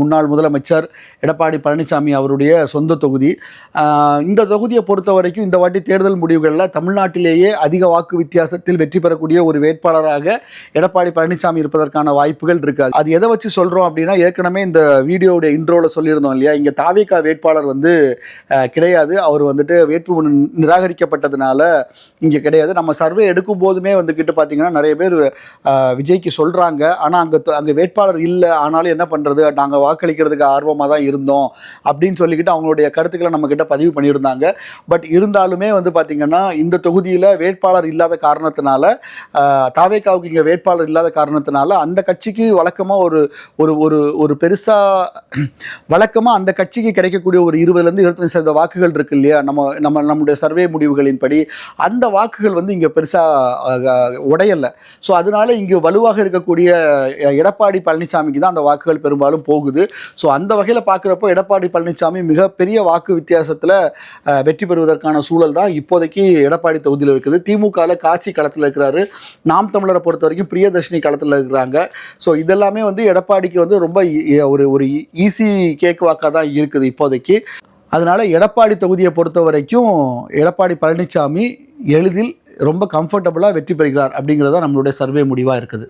முன்னாள் முதலமைச்சர் எடப்பாடி பழனிசாமி அவருடைய சொந்த தொகுதி. இந்த தொகுதியை பொறுத்த வரைக்கும் இந்த வாட்டி தேர்தல் முடிவுகளில் தமிழ்நாட்டிலேயே அதிக வாக்கு வித்தியாசத்தில் வெற்றி பெறக்கூடிய ஒரு வேட்பாளராக எடப்பாடி பழனிசாமி இருப்பதற்கான வாய்ப்புகள் இருக்குது. அது எதை வச்சு சொல்கிறோம் அப்படின்னா, ஏற்கனவே இந்த வீடியோவுடைய இன்ட்ரோவில் சொல்லியிருந்தோம் இல்லையா, இங்கே தாவேகா வேட்பாளர் கிடையாது. அவர் வேட்புமனு நிராகரிக்கப்பட்டதுனால இங்கே கிடையாது. நம்ம சர்வே எடுக்கும் போதுமே பார்த்தீங்கன்னா நிறைய பேர் விஜய்க்கு சொல்கிறாங்க. ஆனால் அங்கே வேட்பாளர் இல்லை, ஆனாலும் என்ன பண்ணுறது, நாங்கள் வாக்களிக்கிறதுக்கு ஆர்வமாக தான் இருந்தோம் அப்படின்னு சொல்லிக்கிட்டு அவங்களுடைய கருத்துக்களை நம்மக்கிட்ட பதிவு பண்ணியிருந்தாங்க. பட் இருந்தாலுமே பார்த்தீங்கன்னா இந்த தொகுதியில் வேட்பாளர் இல்லாத காரணத்தினால, தாவேகாவுக்கு இங்கே வேட்பாளர் இல்லாத காரணத்தினால அந்த கட்சிக்கு வழக்கமாக ஒரு பெருசாக வழக்கமாக அந்த கட்சிக்கு கிடைக்கக்கூடிய ஒரு 20-25% வாக்குகள் இருக்கு இல்லையா, நம்முடைய சர்வே முடிவுகளின்படி அந்த வாக்குகள் இங்கே பெருசாக உடையலை. ஸோ அதனால இங்கே வலுவாக இருக்கக்கூடிய எடப்பாடி பழனிசாமிக்கு தான் அந்த வாக்குகள் பெரும்பாலும் போகுது. ஸோ அந்த வகையில் பார்க்குறப்போ எடப்பாடி பழனிசாமி மிகப்பெரிய வாக்கு வித்தியாசத்தில் வெற்றி பெறுவதற்கான சூழல் தான் இப்போதைக்கு எடப்பாடி தொகுதியில் இருக்குது. திமுகவில் காசி களத்தில் இருக்கிறாரு. நாம் தமிழரை பொறுத்த வரைக்கும் பிரியதர்ஷினி களத்தில் இருக்கிறாங்க. ஸோ இதெல்லாமே எடப்பாடிக்கு ரொம்ப ஒரு ஈஸி கேக் வாக்காக தான் இருக்குது இப்போதைக்கு. அதனால் எடப்பாடி தொகுதியை பொறுத்த வரைக்கும் எடப்பாடி பழனிசாமி எளிதில் ரொம்ப கம்ஃபர்டபுளாக வெற்றி பெறுகிறார் அப்படிங்கிறது தான் நம்மளுடைய சர்வே முடிவாக இருக்குது.